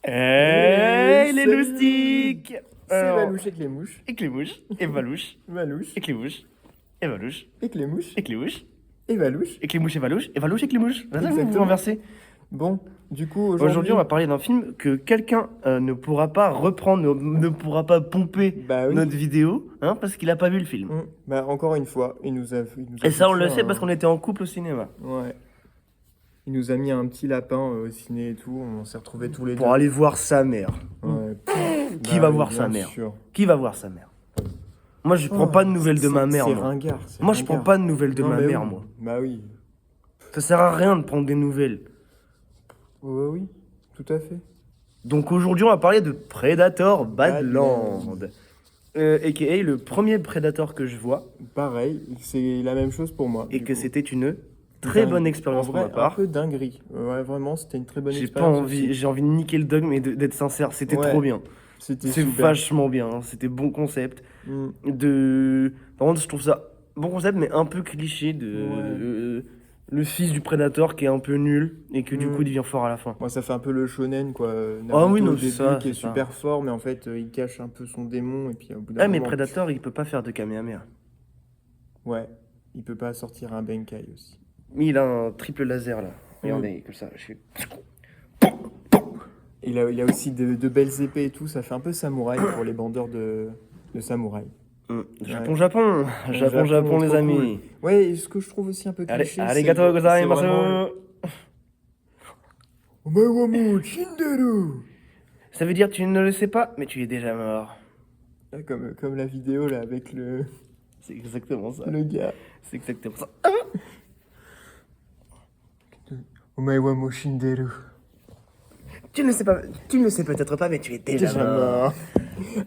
Hey les Salut. loustiques. C'est Alors, Valouche et Clémouche. et Clémouche, et Valouche, Valouche et Clémouche, et Valouche, et Clémouche et Clémouche, et Valouche. et Clémouche, et Valouche, et Valouche, et Clémouche. Là, vous Exactement. renversez. Bon, du coup, Aujourd'hui, aujourd'hui... on va parler d'un film que quelqu'un ne pourra pas reprendre, ne pourra pas pomper Bah oui. notre vidéo, hein, parce qu'il a pas vu le film. Bah encore une fois, il nous a Et ça, on foutu le sait parce qu'on était en couple au cinéma. Ouais. Il nous a mis un petit lapin au ciné et tout. On s'est retrouvés tous les deux. Pour aller voir sa mère. Ouais. Qui Bah va oui, voir bien sa mère sûr. Qui va voir sa mère? Moi, je prends pas de nouvelles de ma mère, C'est moi. ringard. Moi, je prends pas de nouvelles de Non, ma mais mère, oui. moi. Bah oui. Ça sert à rien de prendre des nouvelles. Ouais, oui, tout à fait. Donc aujourd'hui, on va parler de Predator Badland. Badland. A.k.a. le premier Predator que je vois. Pareil, c'est la même chose pour moi. Et du que coup. c'était une très bonne En expérience pour vrai, ma part. un peu dinguerie. Ouais, vraiment, c'était une très bonne J'ai pas expérience envie, aussi. j'ai envie de niquer le dogme et d'être sincère. C'était Ouais, trop bien. c'était C'est super. vachement bien. Hein. C'était bon concept. Mm. Par contre, je trouve ça bon concept, mais un peu cliché de le fils du Predator qui est un peu nul et que du coup Mm. il devient fort à la fin. Moi, ça fait un peu le shonen, quoi. Ah oui, Naruto non, au c'est début, ça, qui est c'est ça. super fort, mais en fait, il cache un peu son démon, et puis au bout d'un Ah, mais moment... Predator, il peut pas faire de Kamehameha. Ouais, il peut pas sortir un Benkai aussi. Mais il a un triple laser là. Regardez, comme ça. Je suis... Et il a aussi de belles épées et tout, ça fait un peu samouraï pour les bandeurs de samouraï. Japon, Japon. Japon, Japon, les trop amis. cool. Ouais, et ce que je trouve aussi un peu Allez, cliché, arigato c'est gozaimasu. vraiment... Omewamu Shinderu. Ça veut dire tu ne le sais pas, mais tu es déjà mort. Ah, comme la vidéo là avec C'est exactement ça. le gars. C'est exactement ça. Omewamu Shinderu. Tu ne le sais pas, tu ne le sais peut-être pas, mais tu es déjà Déjà mort. mort.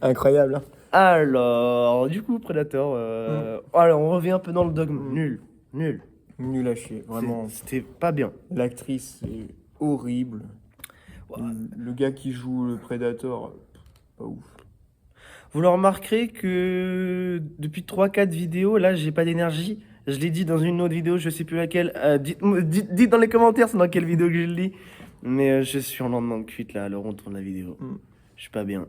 Incroyable. Hein. Alors, du coup, Predator. Alors, on revient un peu dans le dogme. Nul, nul. Nul à chier, vraiment. C'était pas bien. L'actrice est horrible. Ouais. Le gars qui joue le Predator, pas ouf. Vous le remarquerez que depuis 3-4 vidéos, là, j'ai pas d'énergie. Je l'ai dit dans une autre vidéo, je sais plus laquelle. Dites dans les commentaires c'est dans quelle vidéo que je le dis. Mais je suis en lendemain de cuite là, alors on tourne la vidéo. Je suis pas bien.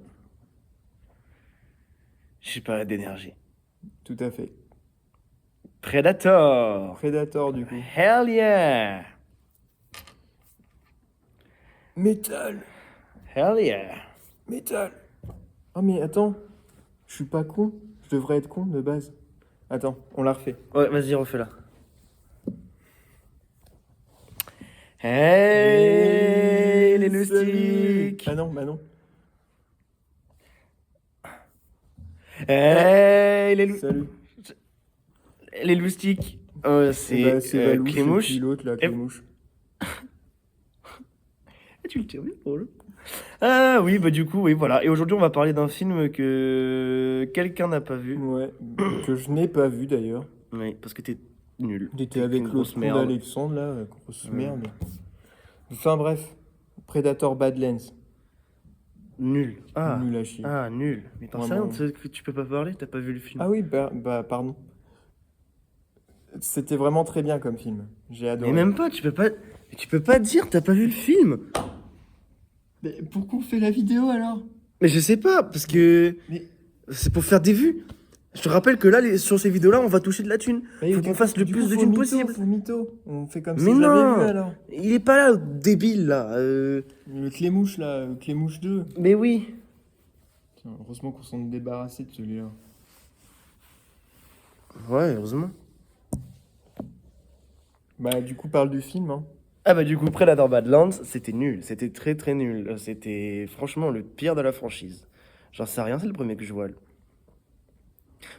J'ai pas d'énergie. Tout à fait. Predator. Predator du coup. Hell yeah. Metal. Hell yeah. Metal. Oh mais attends, je suis pas con. Je devrais être con de base. Attends, on la refait. Ouais, vas-y, refais-la. Hey, les loustiques. Ah non, bah non. Hey, Salut. les loustiques. C'est C'est Valouche et Clémouche. puis l'autre là, Et- Clémouche. Tu le tires bien pour le. Ah oui, bah du coup, oui, voilà. Et aujourd'hui, on va parler d'un film que quelqu'un n'a pas vu. Ouais, que je n'ai pas vu d'ailleurs. Oui, parce que t'es nul. J'étais T'es avec une l'autre grosse con merde. d'Alexandre là, grosse merde. Enfin bref, Predator Badlands. Nul. Ah. Nul à chier. Ah, nul. Mais t'en sais Vraiment. rien, tu peux pas parler, t'as pas vu le film. Ah oui, bah pardon. C'était vraiment très bien comme film. J'ai adoré. Mais même pas, tu peux pas dire t'as pas vu le film. Mais pourquoi on fait la vidéo alors? Mais je sais pas, parce que Mais c'est pour faire des vues. Je te rappelle que là, sur ces vidéos-là, on va toucher de la thune. Faut qu'on fasse le plus de thunes possible. Faut mytho. On fait comme Mais si j'avais non. vu alors. Il est pas là, débile là. Le Clémouche là, Clémouche 2. Mais oui. Tiens, heureusement qu'on s'en est débarrassé de celui-là. Ouais, heureusement. Bah du coup parle du film hein. Ah bah du coup, Predator Badlands, c'était nul. C'était très très nul. C'était franchement le pire de la franchise. J'en sais rien, c'est le premier que je vois.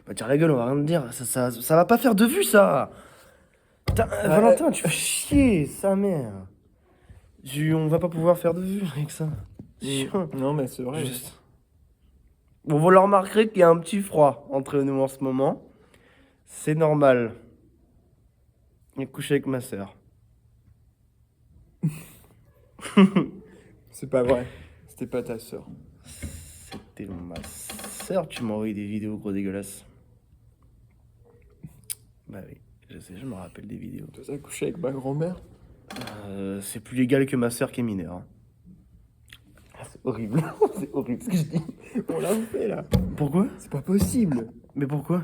Bah tire la gueule, on va rien te dire. Ça va pas faire de vues, ça. Putain, Valentin, tu fais chier, sa mère. On va pas pouvoir faire de vues avec ça. C'est chiant. Non mais c'est vrai. Juste. Bon, vous le remarquerez qu'il y a un petit froid entre nous en ce moment. C'est normal. Il est couché avec ma sœur. C'est pas vrai. C'était pas ta sœur. C'était ma sœur, tu m'as envoyé des vidéos gros dégueulasses. Bah oui, je sais, je me rappelle des vidéos. T'as couché avec ma grand-mère? C'est plus légal que ma sœur qui est mineure. Hein. horrible. C'est horrible ce que je dis. On l'a fait là. Pourquoi? C'est pas possible. Mais pourquoi?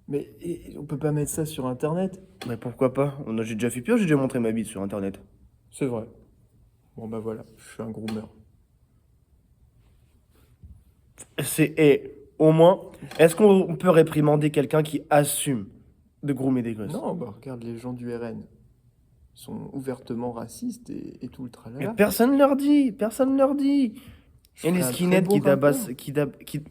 Mais on peut pas mettre ça sur internet. Mais pourquoi pas? J'ai déjà fait pire, j'ai déjà montré ma bite sur internet. C'est vrai. Bon bah voilà, je suis un groomer. Et au moins, est-ce qu'on peut réprimander quelqu'un qui assume de groomer des gosses? Non, bah regarde les gens du RN. Ils sont ouvertement racistes et tout le Mais tralala. personne leur dit, personne leur dit. Je Il y a ferai les un très skinheads beau rapport. qui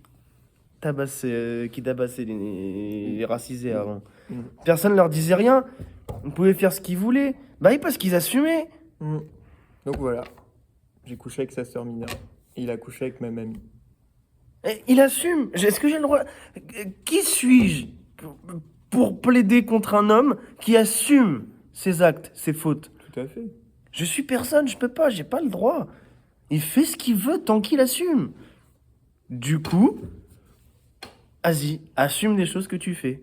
tabassaient les racisés avant. Mm. Personne leur disait rien. Ils pouvaient faire ce qu'ils voulaient. Bah oui, parce qu'ils assumaient. Mm. Donc voilà, j'ai couché avec sa sœur mineure. Et il a couché avec ma mamie. Et il assume. Est-ce que j'ai le droit? Qui suis-je pour plaider contre un homme qui assume ses actes, ses fautes? Tout à fait. Je suis personne, je peux pas, j'ai pas le droit. Il fait ce qu'il veut tant qu'il assume. Du coup, vas-y, assume les choses que tu fais.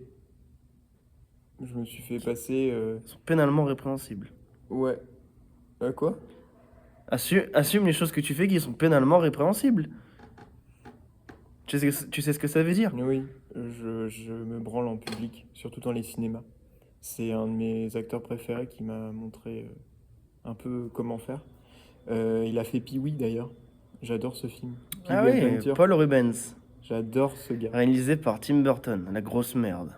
Je me suis fait passer... Elles sont pénalement répréhensibles. Ouais. Quoi? Assume les choses que tu fais qui sont pénalement répréhensibles. Tu sais ce que ça veut dire? Oui, je me branle en public, surtout dans les cinémas. C'est un de mes acteurs préférés qui m'a montré un peu comment faire. Il a fait Pee-wee d'ailleurs. J'adore ce film. Ah Pee-wee oui, Adventure. Paul Rubens, J'adore ce gars. réalisé par Tim Burton, la grosse merde.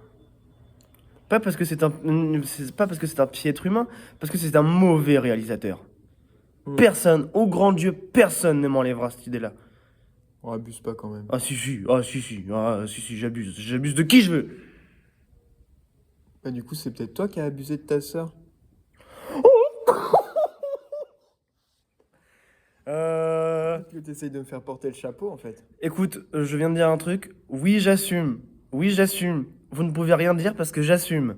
Pas parce que c'est pas parce que c'est un piètre humain, parce que c'est un mauvais réalisateur. Mm. Personne, au grand Dieu, personne ne m'enlèvera cette idée-là. On abuse pas quand même. Ah si, j'abuse de qui je veux. Bah, du coup, c'est peut-être toi qui as abusé de ta sœur. Peut-être que t'essayes de me faire porter le chapeau en fait. Écoute, je viens de dire un truc. Oui, j'assume. Oui, j'assume. Vous ne pouvez rien dire parce que j'assume.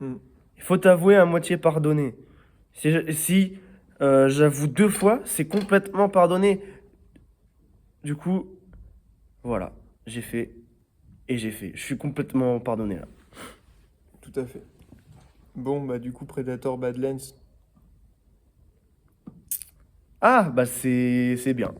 Mm. Il faut avouer à moitié pardonner. Si j'avoue 2 fois, c'est complètement pardonné. Du coup, voilà, j'ai fait et j'ai fait. Je suis complètement pardonné là. Tout à fait. Bon, bah du coup, Predator Badlands. Ah, bah c'est bien.